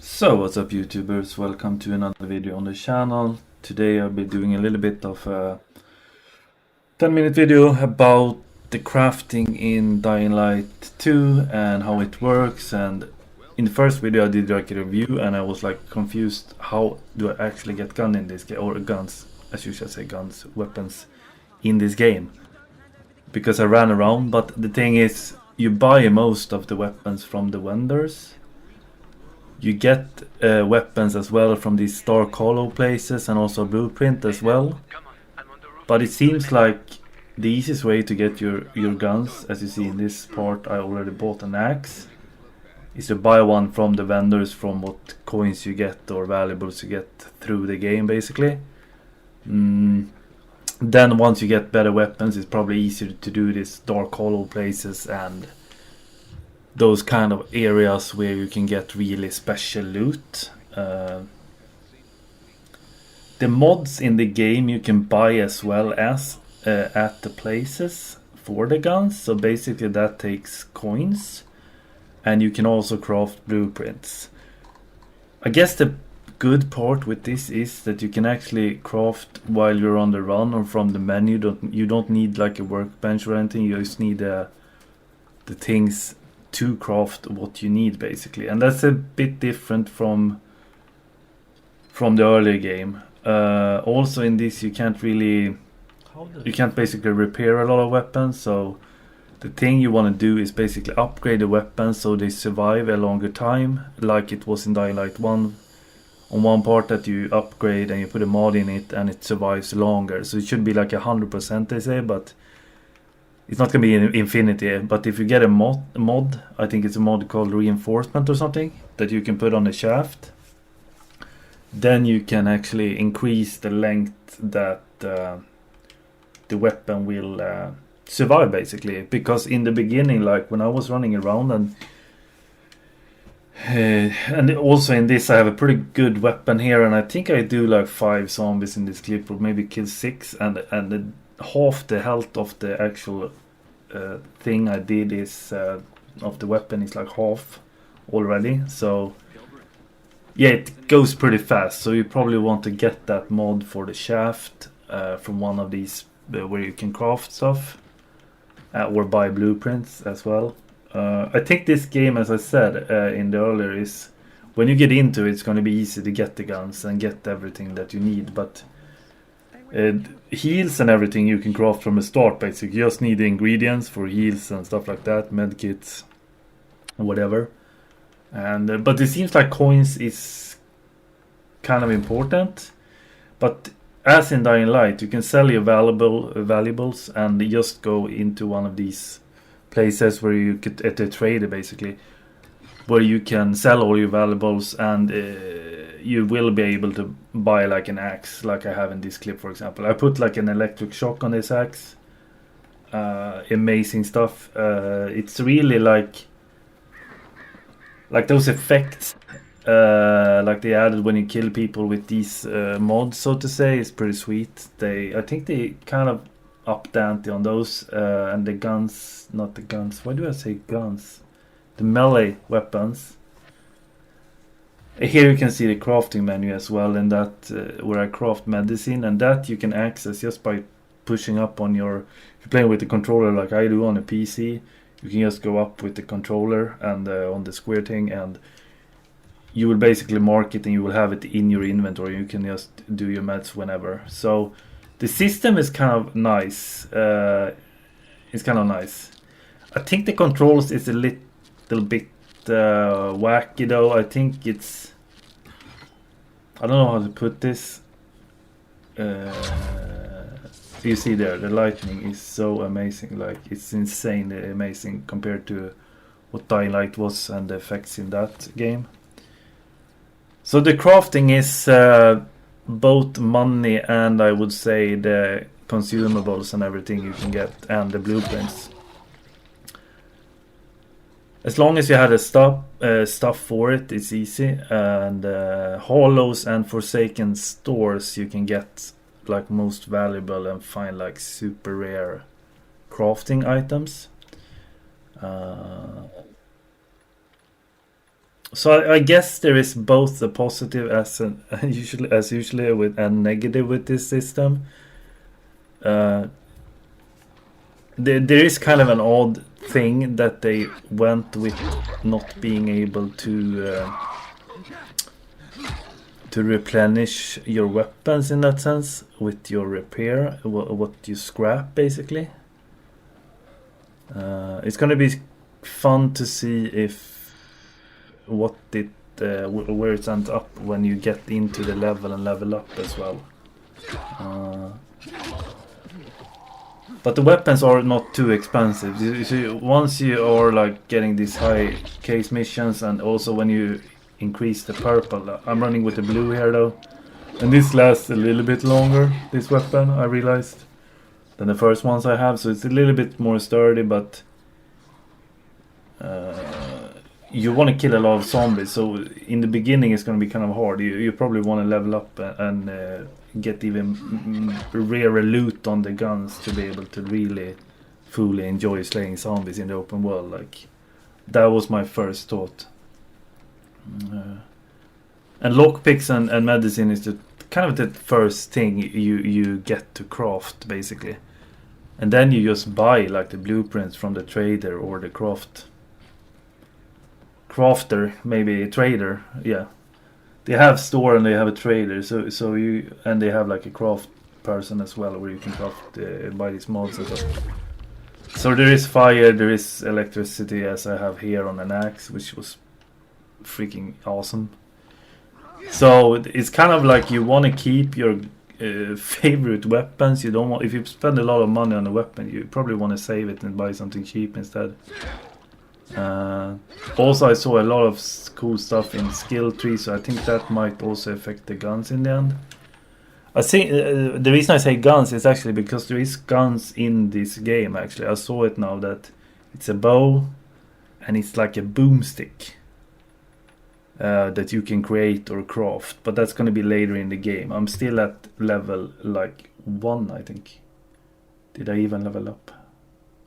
So what's up YouTubers, welcome to another video on the channel. Today I'll be doing a little bit of a 10-minute video about the crafting in Dying Light 2 and how it works. And in the first video I did like a review and I was like confused, how do I actually get gun in this game, or guns, as you should say, guns, weapons in this game, because I ran around. But the thing is, you buy most of the weapons from the vendors. You get weapons as well from these Dark Hollow places and also Blueprint as well. But it seems like the easiest way to get your guns, as you see in this part, I already bought an axe, is to buy one from the vendors, from what coins you get or valuables you get through the game basically. Then once you get better weapons, it's probably easier to do this Dark Hollow places and those kind of areas where you can get really special loot. The mods in the game you can buy as well as at the places for the guns, so basically that takes coins, and you can also craft blueprints. I guess the good part with this is that you can actually craft while you're on the run or from the menu. You don't need like a workbench or anything, you just need the things to craft what you need basically, and that's a bit different from the earlier game. Also in this you can't basically repair a lot of weapons, so the thing you want to do is basically upgrade the weapons so they survive a longer time, like it was in Dying Light 1 on one part, that you upgrade and you put a mod in it and it survives longer. So it should be like 100% they say, but it's not going to be in infinity. But if you get a mod, I think it's a mod called Reinforcement or something, that you can put on the shaft, then you can actually increase the length that the weapon will survive basically. Because in the beginning, like when I was running around and also in this I have a pretty good weapon here, and I think I do like 5 zombies in this clip, or maybe kill 6, and half the health of the actual thing I did is of the weapon is like half already. So yeah, it goes pretty fast, so you probably want to get that mod for the shaft from one of these where you can craft stuff or buy blueprints as well. I think this game, as I said in the earlier, is when you get into it, it's going to be easy to get the guns and get everything that you need. But heals and everything you can craft from the start basically. You just need the ingredients for heals and stuff like that, medkits and whatever. And but it seems like coins is kind of important. But as in Dying Light, you can sell your valuables and just go into one of these places where you get at a trader basically, where you can sell all your valuables, and you will be able to buy like an axe, like I have in this clip for example. I put like an electric shock on this axe. Amazing stuff. It's really like those effects like they added when you kill people with these mods, so to say, is pretty sweet. I think they kind of up the ante on those, and the guns, not the guns, why do I say guns, the melee weapons. Here you can see the crafting menu as well, and that where I craft medicine, and that you can access just by pushing up on your, if you're playing with the controller like I do on a PC, you can just go up with the controller and on the square thing, and you will basically mark it and you will have it in your inventory. You can just do your meds whenever. So the system is kind of nice. It's kind of nice. I think the controls is a little bit wacky though. I think it's, I don't know how to put this. You see there, the lightning is so amazing. Like, it's insanely amazing compared to what Dying Light was and the effects in that game. So the crafting is both money and, I would say, the consumables and everything you can get, and the blueprints. As long as you had a stuff for it, it's easy. And hollows and forsaken stores, you can get like most valuable and find like super rare crafting items. So I guess there is both a positive as usually with and negative with this system. There is kind of an odd thing that they went with not being able to replenish your weapons in that sense with your repair, what you scrap basically. It's gonna be fun to see if where it ends up when you get into the level and level up as well. But the weapons are not too expensive. You see, once you are like getting these high case missions, and also when you increase the purple. I'm running with the blue here though, and this lasts a little bit longer, this weapon, I realized, than the first ones I have, so it's a little bit more sturdy, but you want to kill a lot of zombies, so in the beginning it's going to be kind of hard. You probably want to level up and get even rarer loot on the guns to be able to really fully enjoy slaying zombies in the open world. Like, that was my first thought. And lockpicks and medicine is kind of the first thing you get to craft basically, and then you just buy like the blueprints from the trader or the crafter, maybe a trader. Yeah, they have store and they have a trader, so you, and they have like a craft person as well where you can craft buy these mods and stuff. So there is fire, there is electricity, as I have here on an axe, which was freaking awesome. So it's kind of like you want to keep your favorite weapons. You don't want, if you spend a lot of money on a weapon, you probably want to save it and buy something cheap instead. Also, I saw a lot of cool stuff in skill tree, so I think that might also affect the guns in the end. I think the reason I say guns is actually because there is guns in this game. Actually, I saw it now that it's a bow and it's like a boomstick that you can create or craft, but that's going to be later in the game. I'm still at level like 1, I think. Did I even level up?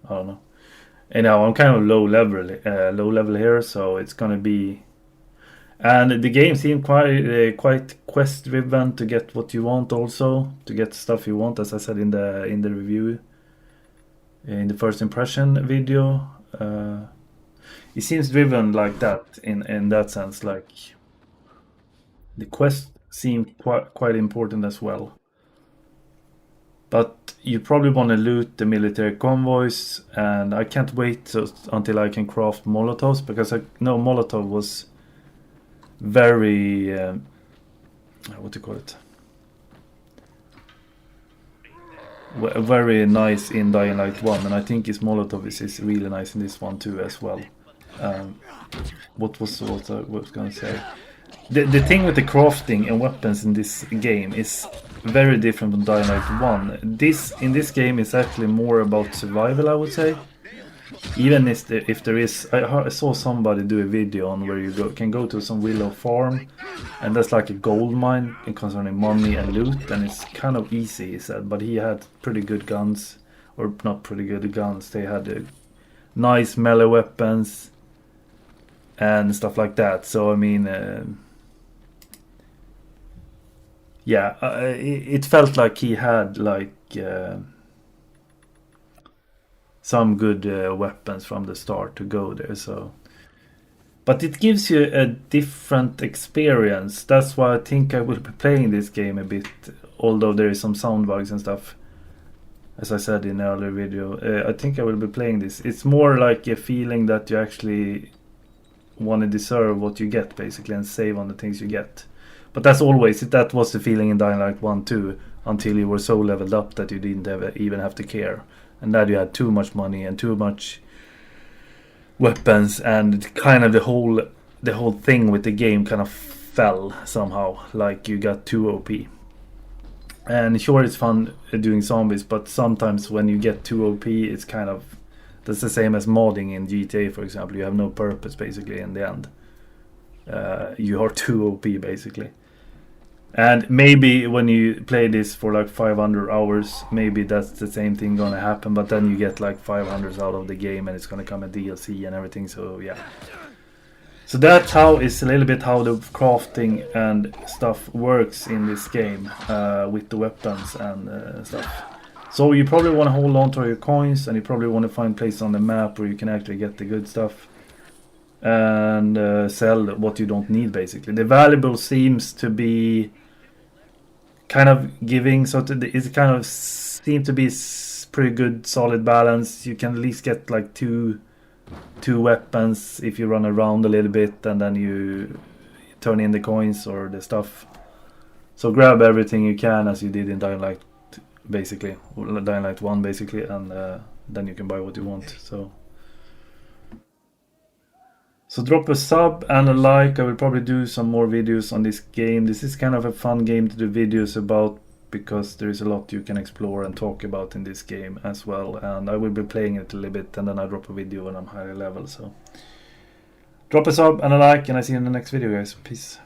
I don't know. Anyhow, I'm kind of low level here, so it's going to be. And the game seemed quite quest driven to get what you want, also to get stuff you want, as I said in the review, in the first impression video. It seems driven like that in that sense. Like, the quest seemed quite important as well. But you probably want to loot the military convoys, and I can't wait until I can craft Molotovs, because I know Molotov was very what do you call it? Very nice in Dying Light 1, and I think his Molotov is really nice in this one too as well. What was I was gonna say? The thing with the crafting and weapons in this game is very different from Dying Light 1. In this game is actually more about survival, I would say. Even if there is, I saw somebody do a video on where you can go to some willow farm, and that's like a gold mine concerning money and loot, and it's kind of easy, he said. But he had pretty good guns, or not pretty good guns. They had nice melee weapons and stuff like that. So I mean, yeah, it felt like he had like some good weapons from the start to go there. So, but it gives you a different experience. That's why I think I will be playing this game a bit, although there is some sound bugs and stuff, as I said in the earlier video. I think I will be playing this. It's more like a feeling that you actually want to deserve what you get, basically, and save on the things you get. But that was the feeling in Dying Light 1 too, until you were so leveled up that you didn't even have to care. And that you had too much money and too much weapons, and kind of the whole thing with the game kind of fell somehow, like you got too OP. And sure, it's fun doing zombies, but sometimes when you get too OP, it's kind of, that's the same as modding in GTA, for example. You have no purpose basically in the end. You are too OP basically. And maybe when you play this for like 500 hours, maybe that's the same thing gonna happen, but then you get like 500 out of the game and it's gonna come a DLC and everything, so yeah. So that's how it's a little bit how the crafting and stuff works in this game with the weapons and stuff. So you probably want to hold on to your coins, and you probably want to find places on the map where you can actually get the good stuff and sell what you don't need, basically. The valuable seems to be kind of giving, so it kind of seems to be pretty good solid balance. You can at least get like two weapons if you run around a little bit, and then you turn in the coins or the stuff. So grab everything you can, as you did in Dying Light, basically, or Dying Light 1 basically, and then you can buy what you want. So drop a sub and a like. I will probably do some more videos on this game. This is kind of a fun game to do videos about, because there is a lot you can explore and talk about in this game as well. And I will be playing it a little bit, and then I drop a video when I'm higher level. So drop a sub and a like, and I see you in the next video, guys. Peace.